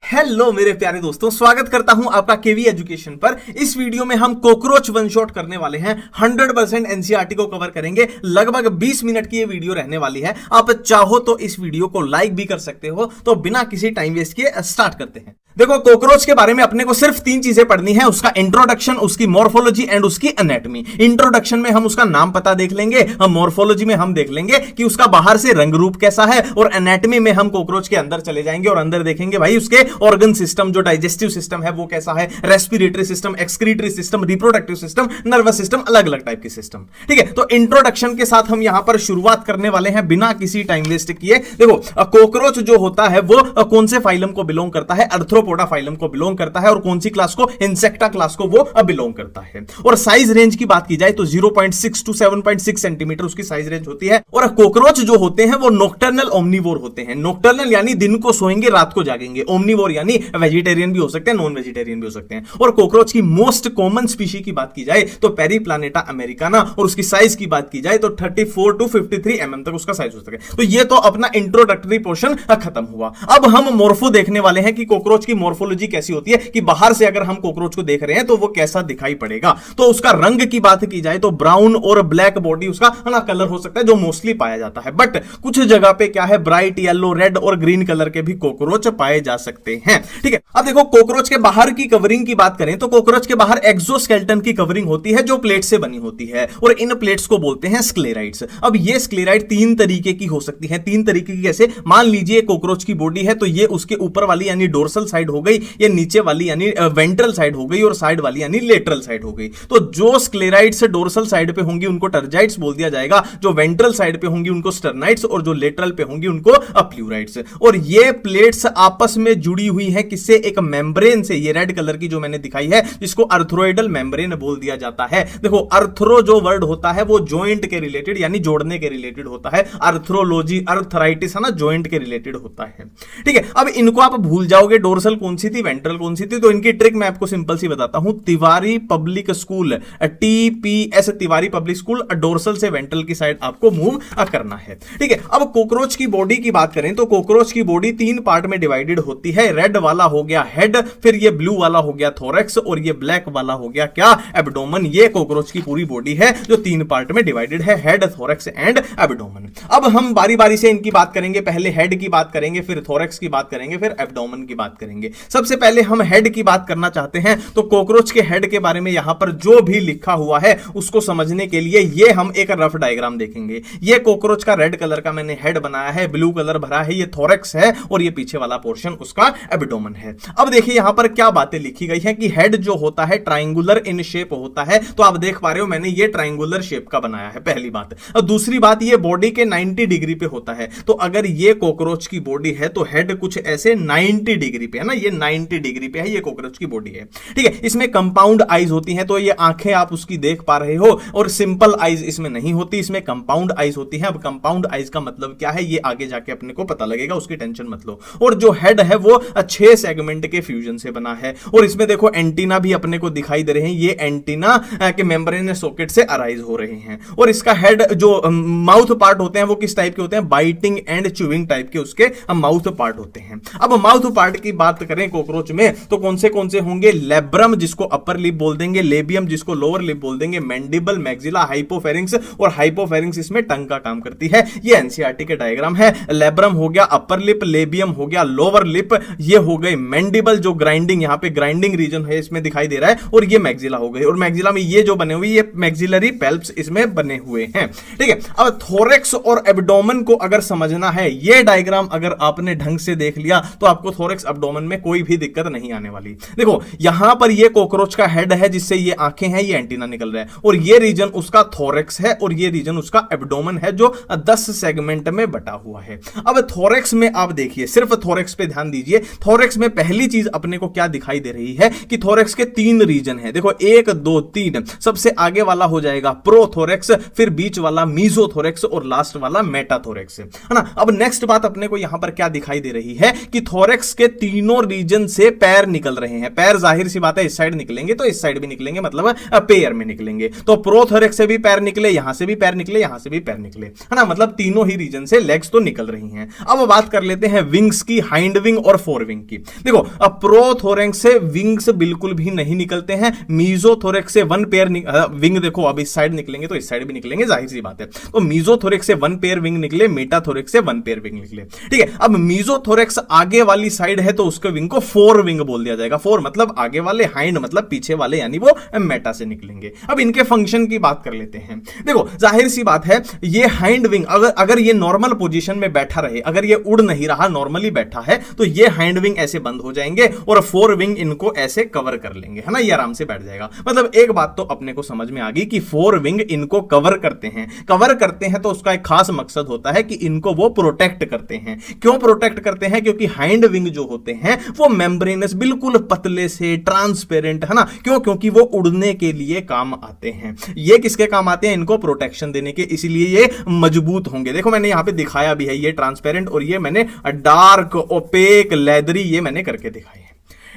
Hello मेरे प्यारे दोस्तों, स्वागत करता हूं आपका केवी एजुकेशन पर। इस वीडियो में हम कॉकरोच वन शॉट करने वाले हैं। 100% एनसीईआरटी को कवर करेंगे। लगभग 20 मिनट की ये वीडियो रहने वाली है। आप चाहो तो इस वीडियो को लाइक भी कर सकते हो। तो बिना किसी टाइम वेस्ट किए स्टार्ट करते हैं। देखो, कॉकरोच के बारे में अपने को सिर्फ 3 चीजें पढ़नी है। उसका इंट्रोडक्शन, उसकी मॉर्फोलॉजी एंड उसकी एनाटॉमी। इंट्रोडक्शन में हम उसका नाम पता देख लेंगे, मॉर्फोलॉजी में हम देख लेंगे कि उसका बाहर से रंग रूप कैसा है, और एनाटॉमी में हम कॉकरोच के अंदर चले जाएंगे और अंदर देखेंगे भाई उसके ऑर्गन सिस्टम, जो डाइजेस्टिव सिस्टम है वो कैसा है, respiratory system, excretory system, reproductive system, nervous system, अलग अलग टाइप के सिस्टम। ठीक है, तो इंट्रोडक्शन के साथ हम यहां पर शुरुआत करने वाले हैं बिना किसी टाइम वेस्ट किए। देखो, कॉकरोच जो होता है वो कौन से फाइलम को बिलोंग करता है? आर्थ्रोपोडा फाइलम को बिलोंग करता है। और कौन सी क्लास को? इंसेक्टा क्लास को वो बिलोंग करता है। और साइज रेंज की बात की जाए तो 0.6 टू 7.6 सेंटीमीटर उसकी साइज रेंज होती है। और कॉकरोच जो होते हैं वो नॉकटर्नल ओमनीवोर होते हैं। नॉकटर्नल यानी दिन को सोएंगे, रात को जागेंगे। ओमनीवोर यानी वेजिटेरियन भी हो सकते हैं, नॉन वेजिटेरियन भी हो सकते हैं। और कॉकरोच की मोस्ट कॉमन स्पीशी की बात की जाए तो पेरीप्लानेटा अमेरिकाना, और उसकी साइज की बात की जाए तो 34 टू 53 mm तक उसका साइज हो सके। तो ये तो अपना इंट्रोडक्टरी पोर्शन खत्म हुआ। अब हम मोर्फो देखने वाले हैं कि कॉकरोच की मोर्फोलॉजी कैसी होती है, कि बाहर से अगर हम कॉकरोच को देख रहे हैं तो वो कैसा दिखाई पड़ेगा। तो उसका रंग की बात की जाए तो ब्राउन और ब्लैक बॉडी उसका ना कलर हो सकता है, जो मोस्टली पाया जाता है। बट कुछ जगह पे क्या है, ब्राइट येलो, रेड और ग्रीन कलर के भी कॉकरोच पाए जा सकते हैं। ठीक है, अब देखो, कॉकरोच के बाहर की कवरिंग की बात करें तो कॉकरोच के बाहर एक्सोस्केलेटन की कवरिंग होती है, जो प्लेट से बनी होती है, और इन प्लेट्स को बोलते हैं स्क्लेराइड्स। अब ये स्क्लेराइड 3 तरीके की हो सकती है। 3 तरीके की कैसे? मान लीजिए कॉकरोच की बॉडी है तो ये उसके ऊपर वाली यानी डोर्सल साइड हो गई, ये नीचे वाली यानी वेंट्रल साइड हो गई, और साइड वाली यानी लेटरल साइड हो गई। तो जो स्क्लेराइड्स डोर्सल साइड पे होंगी उनको टर्जाइड्स बोल दिया जाएगा, जो वेंट्रल साइड पे होंगी उनको स्टर्नाइड्स, और जो लेटरल पे होंगी उनको प्लूराइड्स। और ये प्लेट्स आपस में जुड़ी हुई है किससे? एक मेम्ब्रेन से। ये रेड कलर की जो मैंने दिखाई है जिसको अर्थ्रोइडल मेम्ब्रेन बोल दिया जाता है। देखो, अर्थ्रो जो वर्ड होता है वो जॉइंट के रिलेटेड यानी जोड़ने के रिलेटेड होता है। अर्थ्रोलॉजी, अर्थराइटिस है ना, जॉइंट के रिलेटेड होता है। ठीक है, अब इनको आप भूल जाओगे, डोर्सल कौन सी थी, वेंट्रल कौन सी थी। तो इनकी ट्रिक मैं आपको सिंपल सी बताता हूं। Tiwari public school, TPS Tiwari public school, dorsal से वेंट्रल की साइड आपको मूव करना है। ठीक है, अब कॉकरोच की बॉडी की बात करें तो कॉकरोच की बॉडी 3 पार्ट में डिवाइडेड होती है। रेड वाला हो गया हेड, फिर ये ब्लू वाला हो गया थोरैक्स, और ये ब्लैक वाला हो गया क्या? एब्डोमेन। ये कॉकरोच की पूरी बॉडी है जो 3 पार्ट में डिवाइडेड है, हेड, थोरैक्स एंड एब्डोमेन। अब हम बारी बारी से इनकी बात करेंगे। पहले हेड की बात करेंगे, फिर थोरैक्स की बात करेंगे, फिर एब्डोमेन की बात करेंगे। सबसे पहले हम हेड की बात करना चाहते हैं। तो कॉकरोच के हेड के बारे में यहां पर जो भी लिखा हुआ है उसको समझने के लिए ये हम एक रफ डायग्राम देखेंगे। ये कॉकरोच का रेड कलर का मैंने हेड बनाया है, ब्लू कलर भरा है, ये थोरैक्स है, और ये पीछे वाला पोर्शन उसका एब्डोमेन है। अब देखिए यहां पर क्या बातें लिखी गई है कि हेड जो होता है ट्रायंगुलर इन शेप होता है। तो आप देख पा रहे हो मैंने ये ट्रायंगुलर शेप का बनाया है, पहली बात। और दूसरी बात, ये बॉडी के 90 डिग्री पे होता है। तो अगर ये कॉकरोच की बॉडी है तो हेड कुछ ऐसे 90 डिग्री पे है ना, ये 90 डिग्री पे है, ये कॉकरोच की बॉडी है। ठीक है, इसमें कंपाउंड आईज होती हैं, तो ये आंखें आप उसकी देख पा रहे हो, और सिंपल आईज इसमें नहीं होती, इसमें कंपाउंड आईज होती हैं। अब कंपाउंड आईज का मतलब क्या है ये आगे जाके अपने को पता लगेगा, उसकी टेंशन मत लो। और जो हेड है वो 6 सेगमेंट के फ्यूजन से बना है। और इसमें देखो एंटीना भी अपने को दिखाई दे रहे हैं, ये एंटीना के मेम्ब्रेन सॉकेट से अराइज हो रहे हैं। और इसका हेड जो माउथ पार्ट होते हैं वो किस टाइप के होते हैं? बाइटिंग एंड च्यूइंग टाइप के उसके माउथ पार्ट होते हैं। अब माउथ पार्ट की बात करें कॉकरोच में तो कौन से होंगे? लेब्रम जिसको अपर लिप बोल देंगे, लेबियम जिसको लोअर लिप बोल देंगे, मैंडिबल, मैक्सिला, हाइपोफेरिंक्स, और हाइपोफेरिंक्स इसमें टंग का काम करती है। ये एनसीईआरटी के डायग्राम है। लेब्रम हो गया अपर लिप, लेबियम हो गया लोअर लिप, ये हो गई मैंडिबल जो ग्राइंडिंग, यहां पे ग्राइंडिंग रीजन है इसमें दिखाई दे रहा है, और ये मैक्सिला हो गई। और मैक्सिला में ये जो बने हुए ये मैक्सिलरी पेल्प्स इसमें बने हुए हैं। ठीक है, अब थोरैक्स और एब्डोमेन को अगर समझना है, ये डायग्राम अगर आपने ढंग से देख लिया तो आपको थोरैक्स एब्डोमेन में कोई भी दिक्कत नहीं आने वाली। देखो यहां पर ये कॉकरोच का हेड है जिससे ये आंखें हैं, ये एंटीना निकल रहा है, और ये रीजन उसका थोरैक्स है, और ये रीजन उसका एब्डोमेन है जो 10 सेगमेंट में बटा हुआ है। अब थोरैक्स में आप देखिए, सिर्फ थोरैक्स पे ध्यान दीजिए। थोरैक्स में पहली चीज अपने को क्या दिखाई दे रही है कि थोरैक्स के 3 रीजन है। देखो 1 2 3, सबसे आगे वाला हो जाएगा प्रोथोरैक्स, फिर बीच वाला मीजोथोरैक्स, और लास्ट वाला मेटाथोरैक्स है ना। अब नेक्स्ट बात अपने को यहां पर क्या दिखाई दे रही है कि थोरैक्स के तीनों तीनों रीजन से पैर निकल रहे हैं। पैर जाहिर सी बात है इस साइड निकलेंगे तो इस साइड भी निकलेंगे, मतलब पेयर में निकलेंगे। तो प्रोथोरेक्स से भी पैर निकले, यहां से भी पैर निकले, यहां से भी पैर निकले, है ना, मतलब तीनों ही रीजन से लेग्स तो निकल रही हैं। अब बात कर लेते हैं विंग्स की, हाइंड विंग और फोर विंग की। देखो अब प्रोथोरेक्स से विंग्स बिल्कुल भी नहीं निकलते हैं। मीजोथोरेक्स से वन पेयर विंग, देखो अब इस साइड निकलेंगे तो इस साइड भी निकलेंगे, जाहिर सी बात है। तो मीजोथोरेक्स से वन पेयर विंग निकले, मेटाथोरेक्स से वन पेयर विंग निकले, ठीक है। अब मीजोथोरेक्स आगे वाली साइड है तो उसके विंग को फोर विंग बोल दिया जाएगा। फोर मतलब आगे वाले, हाइंड मतलब पीछे वाले, यानी वो मेटा से निकलेंगे। अब इनके फंक्शन की बात कर लेते हैं। देखो जाहिर सी बात है ये हाइंड विंग अगर ये नॉर्मल पोजीशन में बैठा रहे, अगर ये उड़ नहीं रहा, नॉर्मली बैठा है, तो ये हाइंड विंग ऐसे बंद हो जाएंगे और फोर विंग इनको ऐसे कवर कर लेंगे, है ना, ये आराम से बैठ जाएगा। मतलब एक बात तो अपने को समझ में आ गई कि फोर विंग इनको कवर करते हैं। कवर करते हैं तो उसका एक खास मकसद होता है कि इनको वो प्रोटेक्ट करते हैं। क्यों प्रोटेक्ट करते हैं? क्योंकि हाइंड विंग जो होते हैं वो मेम्ब्रेनस, बिल्कुल पतले से, ट्रांसपेरेंट, है ना। क्यों? क्योंकि वो उड़ने के लिए काम आते हैं। ये किसके काम आते हैं? इनको प्रोटेक्शन देने के, इसलिए ये मजबूत होंगे। देखो मैंने यहां पे दिखाया भी है, ये ट्रांसपेरेंट और ये मैंने डार्क, ओपेक, लेदरी, ये मैंने करके दिखाई है,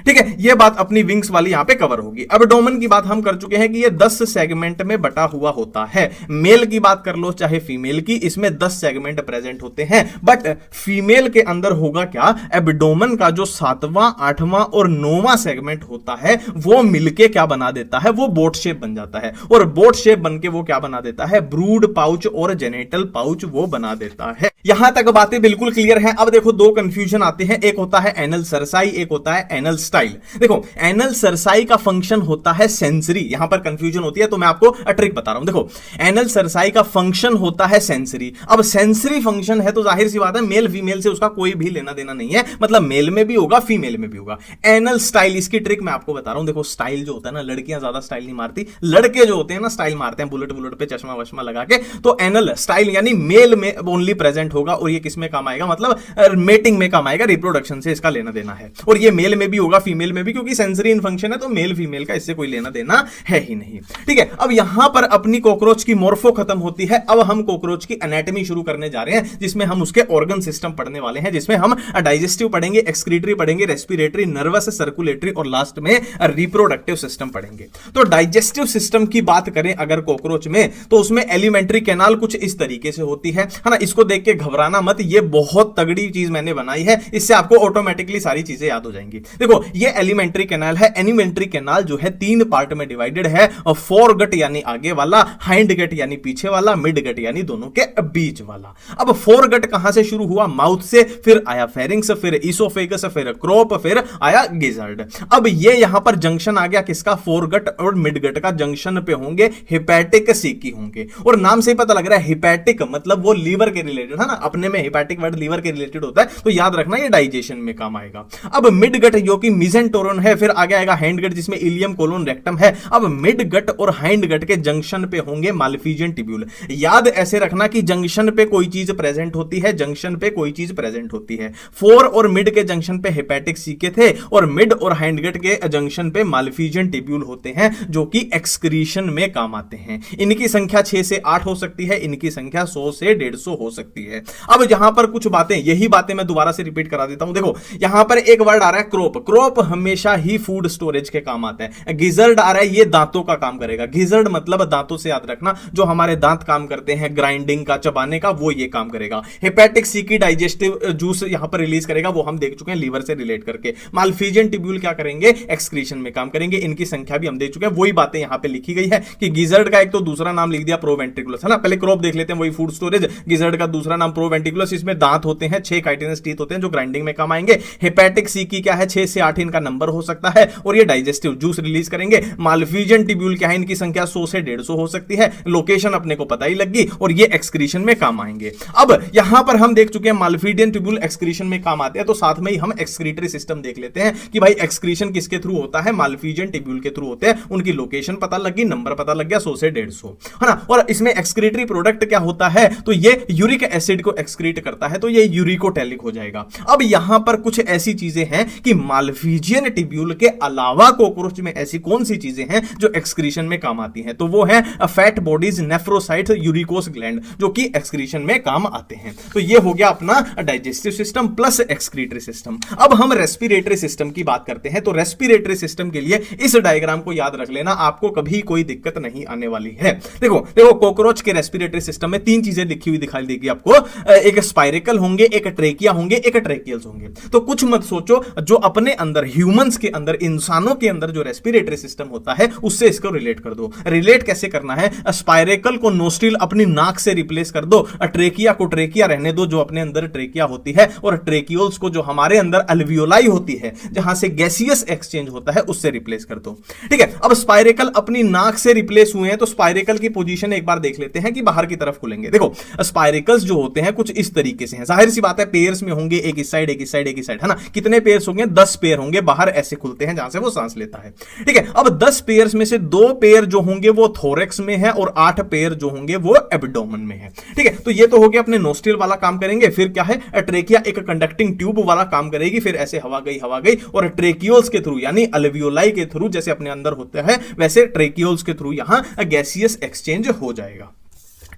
ठीक है। ये बात अपनी विंग्स वाली यहां पे कवर होगी। अब डोमेन की बात हम कर चुके हैं कि ये 10 सेगमेंट में बटा हुआ होता है। मेल की बात कर लो चाहे फीमेल की, इसमें 10 सेगमेंट प्रेजेंट होते हैं। बट फीमेल के अंदर होगा क्या? एब्डोमेन का जो 7वां, 8वां और 9वां सेगमेंट होता है वो मिलके क्या बना देता है? वो बोट शेप बन जाता है। और बोट शेप बनके वो क्या बना देता है? ब्रूड पाउच और जेनेटल पाउच वो बना देता है। यहां तक बातें बिल्कुल क्लियर हैं। अब देखो दो कंफ्यूजन आते हैं, एक होता है एनल सरसाई, एक होता है एनल स्टाइल। देखो एनल सरसाई का फंक्शन होता है सेंसरी, यहां पर कंफ्यूजन होती है तो मैं आपको ट्रिक बता रहा हूं। देखो एनल सरसाई का फंक्शन होता है सेंसरी। अब सेंसरी फंक्शन है तो जाहिर सी बात है मेल फीमेल से उसका कोई भी लेना देना नहीं है, मतलब मेल में भी होगा फीमेल में भी होगा। एनल स्टाइल, इसकी ट्रिक मैं आपको बता रहा हूं। देखो स्टाइल जो होता है ना, लड़कियां ज्यादा स्टाइल नहीं मारती, लड़के जो होते हैं ना स्टाइल मारते हैं, बुलेट बुलेट पे चश्मा वश्मा लगा के। तो एनल स्टाइल यानी मेल में ओनली प्रेजेंट होगा और ये किस में काम आएगा? मतलब मेटिंग में काम आएगा, रिप्रोडक्शन से इसका लेना देना है। और ये मेल में भी होगा फीमेल में भी, क्योंकि सेंसरी इन फंक्शन है तो मेल फीमेल का इससे कोई लेना देना है ही नहीं, ठीक है। अब यहां पर अपनी कॉकरोच की मोर्फो खत्म होती है। अब हम कॉकरोच की एनाटॉमी शुरू करने जा रहे हैं, जिसमें हम उसके ऑर्गन सिस्टम पढ़ने वाले हैं, जिसमें हम डाइजेस्टिव पढ़ेंगे, एक्सक्रीटरी पढ़ेंगे, रेस्पिरेटरी, नर्वस, सर्कुलेटरी और लास्ट में रिप्रोडक्टिव सिस्टम पढ़ेंगे। तो डाइजेस्टिव सिस्टम की बात करें अगर कॉकरोच में, तो उसमें एलिमेंट्री कैनाल कुछ इस तरीके से होती है ना। इसको देख के घबराना मत, ये बहुत तगड़ी चीज मैंने बनाई है, इससे आपको ऑटोमेटिकली सारी चीजें याद हो जाएंगी। देखो ये एलिमेंट्री कैनाल है। एलिमेंट्री कैनाल जो है 3 पार्ट में डिवाइडेड है, और फोर गट यानी आगे वाला, हाइंड गट यानी पीछे वाला, मिड गट यानी दोनों के बीच वाला। अब फोर गट कहां से शुरू हुआ? माउथ से, फिर आया फेरिंग्स, फिर इसोफेगस, फिर क्रोप, फिर आया गिजर्ड। अब ये यहां पर जंक्शन आ गया किसका? फोर गट और मिड गट का जंक्शन पे होंगे हिपैटिक सीकी होंगे। और नाम से ही पता लग रहा है हिपैटिक मतलब वो लीवर के रिलेटेड है ना, अपने में हिपैटिक वर्ड लीवर के रिलेटेड होता है, तो याद रखना ये डाइजेशन में काम आएगा। अब मिड गट जो कि मिजेंटोरन है, फिर आगे आएगा हाइंड गट जिसमें इलियम कोलोन रेक्टम है। अब मिड गट और हाइंड गट के जंक्शन पे होंगे मालफिजियन टिब्यूल। याद ऐसे रखना कि जंक्शन पे कोई चीज प्रेजेंट होती है, जंक्शन पे कोई चीज प्रेजेंट होती है। फोर और मिड के जंक्शन पे हेपेटिक सीके थे और मिड और हाइंड गट के जंक्शन पे मालफिजियन टिब्यूल होते हैं, जो कि एक्सक्रीशन में काम आते हैं। इनकी संख्या 6 से 8 हो सकती है, इनकी संख्या 100 से 150 हो सकती है। अब यहां पर कुछ बातें, यही बातें मैं दोबारा से रिपीट करा देता हूं। देखो यहां पर एक वर्ड आ रहा है क्रोप। क्रोप हमेशा ही फूड स्टोरेज के काम आता है। गिजर्ड आ रहा है, ये दांतों का काम करेगा। गिजर्ड मतलब दांतों से याद रखना, जो हमारे दांत काम करते हैं ग्राइंडिंग का, चबाने का, वो ये काम करेगा। हेपेटिक सीकी डाइजेस्टिव जूस यहां पर रिलीज करेगा, वो हम देख चुके हैं लीवर से रिलेट करके। मालफिजियन टिब्यूल क्या करेंगे? एक्सक्रीशन में काम करेंगे। इनकी संख्या भी हम देख चुके हैं, वही बातें यहां पे लिखी गई है कि गिजर्ड का एक तो दूसरा नाम लिख दिया प्रोवेंट्रिकुलस, है ना। पहले क्रोप देख लेते हैं, वही फूड स्टोरेज। गिजर्ड का दूसरा नाम प्रोवेंट्रिकुलस, इसमें दांत होते हैं, 6 काइटिनस टीथ होते हैं जो ग्राइंडिंग में काम आएंगे। हेपेटिक सीकी क्या है? 6 से 8 इनका नंबर हो सकता है और ये डाइजेस्टिव जूस रिलीज करेंगे। मालफिजियन टिब्यूल क्या है? इनकी संख्या 100 से 150 हो सकती है। लोकेशन अपने को पता ही लग गई और ये एक्सक्रीशन में काम आएंगे। अब यहां पर हम देख चुके हैं मालफिजियन टिब्यूल एक्सक्रीशन में काम आते हैं, तो साथ में ही हम एक्सक्रीटरी सिस्टम देख लेते हैं कि भाई एक्सक्रीशन किसके थ्रू होता है? मालफिजियन टिब्यूल के थ्रू होते हैं। उनकी लोकेशन पता लग गई, नंबर पता लग गया, 100 से 150, है ना। और इसमें एक्सक्रीटरी प्रोडक्ट क्या होता है? तो ये यूरिक एसिड को एक्सक्रीट करता है, तो ये यूरिकोटैलिक हो जाएगा। अब यहां पर कुछ ऐसी चीजें हैं कि माल्फीजियन ट्यूब्यूल के अलावा कोकरोच में ऐसी कौन सी चीजें हैं जो एक्सक्रीशन में काम आती हैं? तो वो है फैट बॉडीज, नेफ्रोसाइट्स, यूरिकोस ग्लैंड, जो कि एक्सक्रीशन में काम आते हैं। तो ये हो गया अपना digestive system plus excretory system. अब हम रेस्पिरेटरी सिस्टम की बात करते हैं। तो रेस्पिरेटरी सिस्टम के लिए इस डायग्राम को याद रख लेना, आपको कभी कोई दिक्कत नहीं आने वाली है। देखो देखो, कोकरोच के रेस्पिरेटरी सिस्टम में तीन चीजें लिखी हुई दिखाई देगी आपको, एक स्पाइरिकल होंगे, एक ट्रेकिया होंगे, एक ट्रेकियल्स होंगे। तो कुछ मत सोचो, जो अपने अंदर ह्यूमंस के अंदर, इंसानों के अंदर जो रेस्पिरेटरी सिस्टम होता है उससे इसको रिलेट कर दो। रिलेट कैसे करना है? स्पाइरिकल को नोस्ट्रिल अपनी नाक से रिप्लेस कर दो, ट्रेकिया को ट्रेकिया रहने दो जो अपने अंदर ट्रेकिया होती है, और ट्रेकियोल्स को जो हमारे अंदर अल्वियोलाई होती है जहां से गैसियस एक्सचेंज होता है उससे रिप्लेस कर दो। ठीक है, अब स्पाइरिकल अपनी नाक से रिप्लेस हुए हैं, तो स्पाइरिकल की पोजीशन एक बार देख लेते हैं कि बाहर की तरफ खुलेंगे। देखो स्पाइरिकल्स जो होते हैं कुछ इस तरीके से हैं, जाहिर सी बात है पेयर्स में होंगे, एक इस साइड एक इस साइड एक इस साइड, है ना। कितने पेयर्स होंगे? 10 पेयर होंगे, बाहर ऐसे खुलते हैं जहां से वो सांस लेता है। ठीक है, अब 10 पेयर्स में से 2 पेयर जो होंगे वो थोरेक्स में है और 8 पेयर जो होंगे वो एब्डोमेन में है। ठीक है, तो ये तो हो गया अपने नोस्ट्रिल वाला काम करेंगे। फिर क्या है? ट्रेकिया एक कंडक्टिंग ट्यूब वाला काम करेगी, फिर ऐसे हवा गई, और ट्रेकियोल्स के थ्रू यानी अल्वियोलाई के थ्रू जैसे अपने अंदर होता है वैसे ट्रेकियोल्स के थ्रू यहां गैसियस एक्सचेंज हो जाएगा।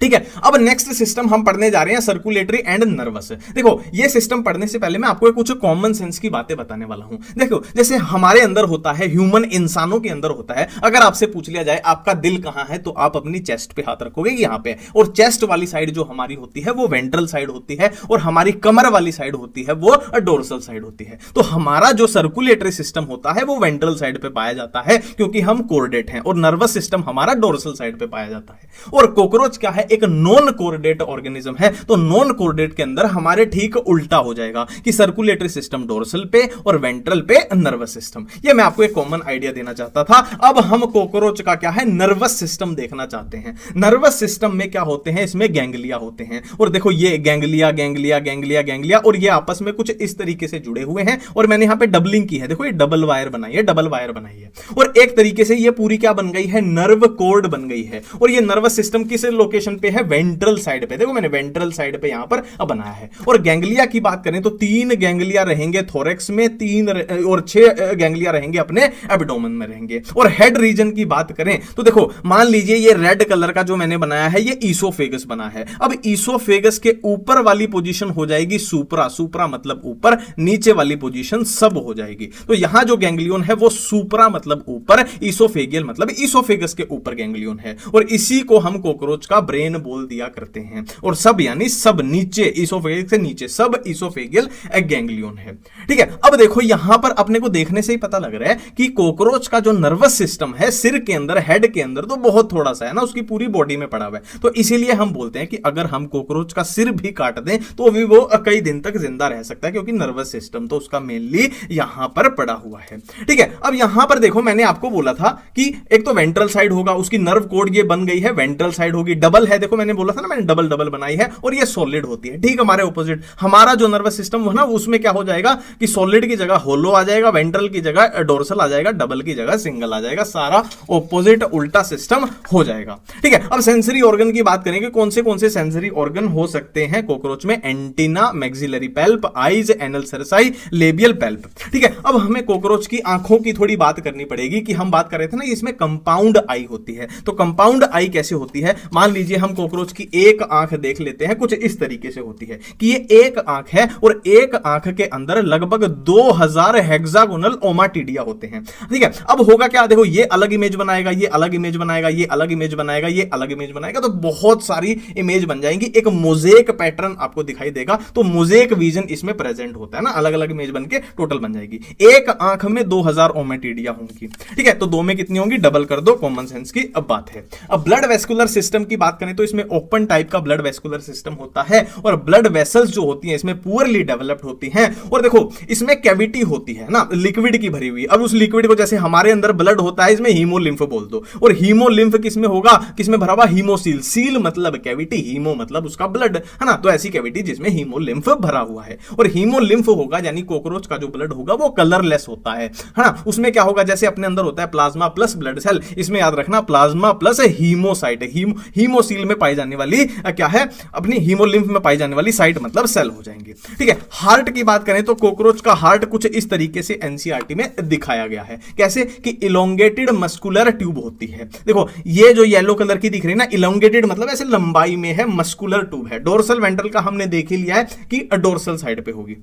ठीक है, अब नेक्स्ट सिस्टम हम पढ़ने जा रहे हैं सर्कुलेटरी एंड नर्वस। देखो ये सिस्टम पढ़ने से पहले मैं आपको कुछ कॉमन सेंस की बातें बताने वाला हूं। देखो जैसे हमारे अंदर होता है, ह्यूमन इंसानों के अंदर होता है, अगर आपसे पूछ लिया जाए आपका दिल कहां है, तो आप अपनी चेस्ट पे हाथ रखोगे यहां पे, और चेस्ट वाली साइड जो हमारी होती है वो वेंट्रल साइड होती है, और हमारी कमर वाली साइड होती है वो डोर्सल साइड होती है। तो हमारा जो सर्कुलेटरी सिस्टम होता है वो वेंट्रल साइड पे पाया जाता है क्योंकि हम कोर्डेट हैं, और नर्वस सिस्टम हमारा डोर्सल साइड पे पाया जाता है। और कोकरोच क्या है? एक नॉन कोर्डेट ऑर्गेनिज्म है। तो नॉन कोर्डेट के अंदर हमारे ठीक उल्टा हो जाएगा कि सर्कुलेटरी सिस्टम डोर्सल पे और वेंट्रल पे नर्वस सिस्टम। ये मैं आपको एक कॉमन आइडिया देना चाहता था। अब हम कोकरोच का क्या है, नर्वस सिस्टम देखना चाहते हैं। नर्वस सिस्टम में क्या होते हैं? इसमें गैंग्लिया होते हैं, और देखो ये गैंग्लिया गैंग्लिया गैंग्लिया गैंग्लिया, और ये आपस में कुछ इस तरीके से जुड़े हुए हैं, और मैंने यहां पे डबलिंग की है। देखो ये डबल वायर बनाई है, डबल वायर बनाई है, और एक तरीके से ये पूरी क्या बन गई है? नर्व कोर्ड बन गई है। और ये नर्वस सिस्टम किस लोकेशन पे है? वेंट्रल साइड पे। देखो मैंने वेंट्रल साइड पे यहां पर बनाया है। और गैंग्लिया की बात करें तो 3 गैंग्लिया रहेंगे थोरेक्स में, 3 और 6 गैंग्लिया रहेंगे अपने एब्डोमेन में रहेंगे। और हेड रीजन की बात करें तो देखो मान लीजिए ये रेड कलर का जो मैंने बनाया है ये ईसोफेगस बना है। अब ईसोफेगस के ऊपर वाली पोजीशन हो जाएगी सुप्रा, सुप्रा मतलब ऊपर, नीचे वाली पोजीशन सब हो जाएगी। तो यहां जो गैंग्लियन है वो सुप्रा मतलब ऊपर, ईसोफेगियल मतलब ईसोफेगस के ऊपर गैंग्लियन है, और इसी को हम कोकरोच का ब्रेन बोल दिया करते हैं। और सब यानी सब नीचे, ईसोफेगस से नीचे सब ईसोफेगियल गैंग्लियन है। ठीक है, अब देखो यहां पर अपने को देखने से ही पता लग रहा है कि कोकरोच का जो नर्वस सिस्टम है सिर के अंदर, हेड के अंदर तो बहुत थोड़ा सा है ना, उसकी पूरी बॉडी में पड़ा हुआ है। तो इसीलिए हम बोलते हैं कि अगर हम कोकरोच का सिर भी काट दें तो भी वो कई दिन तक जिंदा रह सकता है, क्योंकि नर्वस सिस्टम तो उसका मेनली यहां पर पड़ा हुआ है। ठीक है, अब यहां पर देखो मैंने आपको बोला था कि एक तो वेंट्रल साइड होगा, उसकी नर्व कोड ये बन गई है, वेंट्रल साइड होगी, डबल है। देखो मैंने बोला था ना, मैंने डबल डबल बनाई है, और ये सॉलिड होती है। ठीक हमारे ऑपोजिट हमारा जो नर्वस सिस्टम है ना, उसमें क्या हो जाएगा कि सॉलिड की जगह होलो आ जाएगा, वेंट्रल की जगह डोर्सल आ जाएगा, डबल की जगह सिंगल आ जाएगा, सारा ऑपोजिट उल्टा सिस्टम हो जाएगा। ठीक है, अब सेंसरी ऑर्गन की बात करेंगे, कौन से सेंसरी ऑर्गन हो सकते हैं कोकरोच में? Antenna, maxillary palp, eyes, anal cerci, labial palp. ठीक है, अब हमें कोकरोच की आंखों की थोड़ी बात करनी पड़ेगी कि हम बात कर रहे थे ना इसमें कंपाउंड आई होती है। तो कंपाउंड आई कैसे होती है? मान लीजिए हम कोकरोच की एक आंख देख लेते हैं, कुछ इस तरीके से होती है कि ये एक आंख है, और एक आंख के अंदर लगभग 2000 हेक्सागोनल ओमाटिडिया होते हैं। ठीक है, अब होगा क्या? देखो ये अलग इमेज बनाएगा, ये अलग इमेज बनाएगा, ये अलग इमेज बनाएगा, ये अलग इमेज बनाएगा, तो बहुत सारी इमेज बन जाएंगी, एक मोजेक पैटर्न आपको दिखाई देगा। तो मोजेक विजन इसमें प्रेजेंट होता है ना, अलग अलग इमेज बनके टोटल बन जाएगी। एक आंख में 2000 ओमाटिडिया होंगी। ठीक है, तो 2 में कितनी होंगी? डबल कर दो, कॉमन सेंस की अब बात है। अब ब्लड वेस्कुलर सिस्टम की बात करें तो इसमें ओपन टाइप का ब्लड वेस्कुलर सिस्टम होता है, और ब्लड वेसल्स जो होती हैं इसमें पुअरली डेवलप्ड होती हैं। और देखो इसमें कैविटी होती है ना, लिक्विड की भरी हुई। अब उस लिक्विड को जैसे हमारे अंदर ब्लड होता है, इसमें हीमोलिम्फ बोल दो, और हीमोलिम्फ किसमें होगा? किसमें भरा हुआ? हीमोसील। सील मतलब कैविटी, हीमो मतलब उसका ब्लड, है ना। तो ऐसी कैविटी जिसमें हीमोलिम्फ भरा हुआ है, और हीमोलिम्फ होगा यानी कोकरोच का जो ब्लड होगा वो कलरलेस होता है ना। उसमें क्या होगा? जैसे अपने अंदर होता है प्लाज्मा प्लस ब्लड सेल, इसमें याद रखना प्लाज्मा प्लस हीमोसाइट, हीमोसील हीमोफिल में पाई जाने वाली क्या है, अपनी हीमोलिम्फ में पाई जाने वाली साइट मतलब सेल हो जाएंगे। ठीक है, हार्ट की बात करें तो कॉकरोच का हार्ट कुछ इस तरीके से एनसीईआरटी में दिखाया गया है। कैसे कि इलोंगेटेड मस्कुलर ट्यूब होती है। देखो ये जो येलो कलर की दिख रही है ना, इलोंगेटेड मतलब ऐसे लंबाई में है, मस्कुलर ट्यूब है। डोर्सल वेंट्रल का हमने देख ही लिया है कि डोर्सल साइड पे होगी।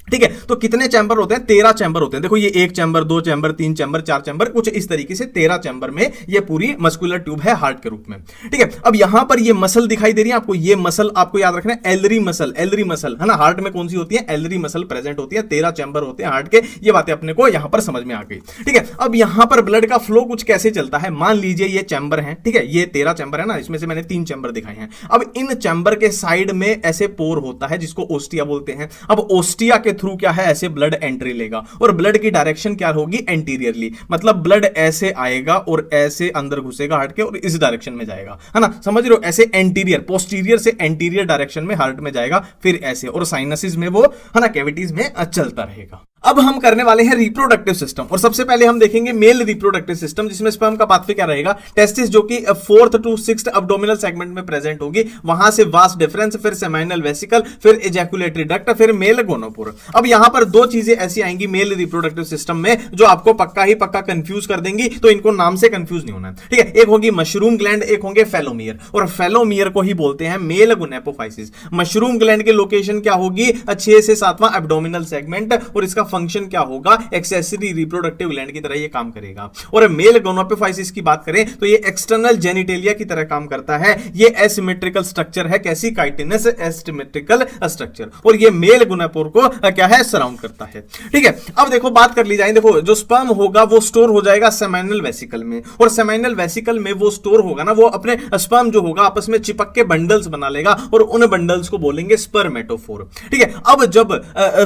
ठीक है, तो कितने चैम्बर होते हैं? 13 चैम्बर होते हैं। देखो ये 1 चैम्बर, 2 चैम्बर, 3 चैम्बर, 4 चैम्बर, कुछ इस तरीके से 13 चैम्बर में ये पूरी मस्कुलर ट्यूब है हार्ट के रूप में। ठीक है, अब यहां पर ये मसल दिखाई दे रही है आपको, ये मसल आपको याद रखना है, एलरी मसल। एलरी मसल है ना, हार्ट में कौन सी होती है? एलरी मसल प्रेजेंट होती है। 13 चैम्बर होते हैं हार्ट के, ये बातें अपने को यहां पर समझ में आ गई। ठीक है, अब यहां पर ब्लड का फ्लो कुछ कैसे चलता है, मान लीजिए ये चैम्बर है। ठीक है, ये 13 चैम्बर है ना, इसमें से मैंने 3 चैम्बर दिखाए हैं। अब इन चैम्बर के साइड में ऐसे पोर होता है जिसको ओस्टिया बोलते हैं। अब ओस्टिया के थ्रू क्या है, ऐसे ब्लड एंट्री लेगा और ब्लड की डायरेक्शन क्या होगी? एंटीरियरली, मतलब ब्लड ऐसे आएगा और ऐसे अंदर घुसेगा हार्ट के और इस डायरेक्शन में जाएगा, है ना, समझ रहे हो? ऐसे एंटीरियर, पोस्टीरियर से एंटीरियर डायरेक्शन में हार्ट में जाएगा, फिर ऐसे, और साइनसिस में वो, है ना, कैविटीज में चलता रहेगा। अब हम करने वाले हैं रिप्रोडक्टिव सिस्टम, और सबसे पहले हम देखेंगे मेल रिप्रोडक्टिव सिस्टम, जिसमें स्पर्म का पाथवे क्या रहेगा? टेस्टिस, जो कि 4th to 6th abdominal segment में प्रेजेंट होगी, वहां से वास डिफरेंस, फिर सेमाइनल वेसिकल, फिर एजैकुलेटरी डक्ट, फिर मेल गोनोपोर। अब यहां पर दो चीजें ऐसी आएंगी मेल रिप्रोडक्टिव सिस्टम में जो आपको पक्का ही पक्का कंफ्यूज कर देंगी, तो इनको नाम से कंफ्यूज नहीं होना है। ठीक है, एक होगी मशरूम ग्लैंड, एक होंगे फेलोमियर, और फेलोमियर को ही बोलते हैं मेल गोनेपोफाइसिस। मशरूम ग्लैंड की लोकेशन क्या होगी? 6 से 7वां एब्डोमिनल सेगमेंट, और इसका फंक्शन क्या होगा? एक्सेसरी रिप्रोडक्टिव ग्लैंड की तरह ये काम करेगा। और मेल गोनोपोफाइसिस की बात करें तो ये एक्सटर्नल जेनिटेलिया की तरह काम करता है। ये एसिमेट्रिकल स्ट्रक्चर है, कैसी? काइटिनस एसिमेट्रिकल स्ट्रक्चर, और ये मेल गोनोपोर को क्या है? सराउंड करता है। ठीक है, अब देखो बात कर ली जाए, देखो जो स्पर्म होगा वो स्टोर हो जाएगा सेमाइनल वेसिकल में, और सेमाइनल वेसिकल में वो स्टोर होगा ना, वो अपने स्पर्म जो होगा आपस में चिपक के बंडल्स बना लेगा, और उन बंडल्स को बोलेंगे स्पर्मेटोफोर। ठीक है, अब जब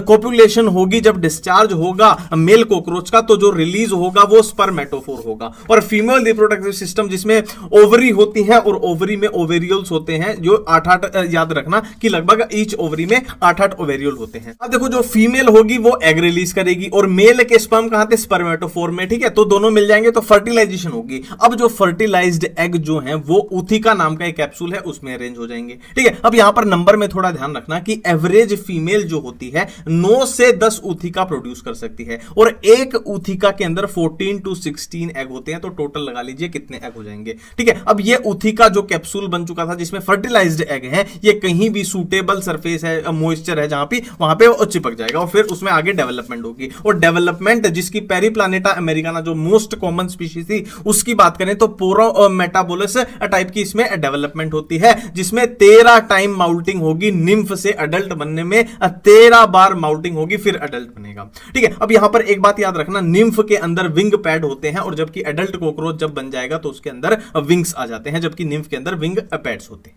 कोपुलेशन होगी, जब डिस्चार्ज होगा मेल कॉकरोच का, तो जो रिलीज होगा वो स्पर्मेटोफोर होगा। और फीमेल रिप्रोडक्टिव सिस्टम जिसमें ओवरी होती है, और ओवरी में ओवेरियल्स होते हैं, जो 8-8 याद रखना कि लगभग ईच ओवरी में 8-8 ओवेरियल होते हैं। अब देखो जो फीमेल होगी वो एग रिलीज करेगी, और मेल के स्पर्म कहां थे? स्पर्मेटोफोर में। ठीक है, तो दोनों मिल जाएंगे तो फर्टिलाइजेशन होगी। अब जो फर्टिलाइज्ड एग जो है वो ऊथिका नाम का एक कैप्सूल है उसमें अरेंज हो जाएंगे। ठीक है, अब यहां पर नंबर में थोड़ा ध्यान रखना कि एवरेज फीमेल जो होती है 9 से 10 ऊथिका प्रोड्यूस कर सकती है, और एक ऊथिका के अंदर 14 to 16 एग होते हैं, तो टोटल लगा लीजिए कितने एग हो जाएंगे। ठीक है, अब ये ऊथिका जो कैप्सूल बन चुका था जिसमें फर्टिलाइज्ड एग है, ये कहीं भी सूटेबल सरफेस है, मॉइस्चर है जहां पे, वहां पे वो चिपक जाएगा, और फिर उसमें आगे डेवलपमेंट होगी। और डेवलपमेंट जिसकी पेरीप्लानेटा अमेरिकाना जो मोस्ट कॉमन स्पीशीज थी उसकी बात करें तो पोरो मेटाबोलस टाइप की इसमें डेवलपमेंट होती है, जिसमें 13 टाइम माउल्टिंग होगी। निम्फ से अडल्ट बनने में 13 बार माउल्टिंग होगी, फिर अडल्ट बनेगा। ठीक है, अब यहां पर एक बात याद रखना, निम्फ के अंदर विंग पैड होते हैं, और जबकि एडल्ट कॉकरोच जब बन जाएगा तो उसके अंदर विंग्स आ जाते हैं, जबकि निम्फ के अंदर विंग पैड्स होते हैं।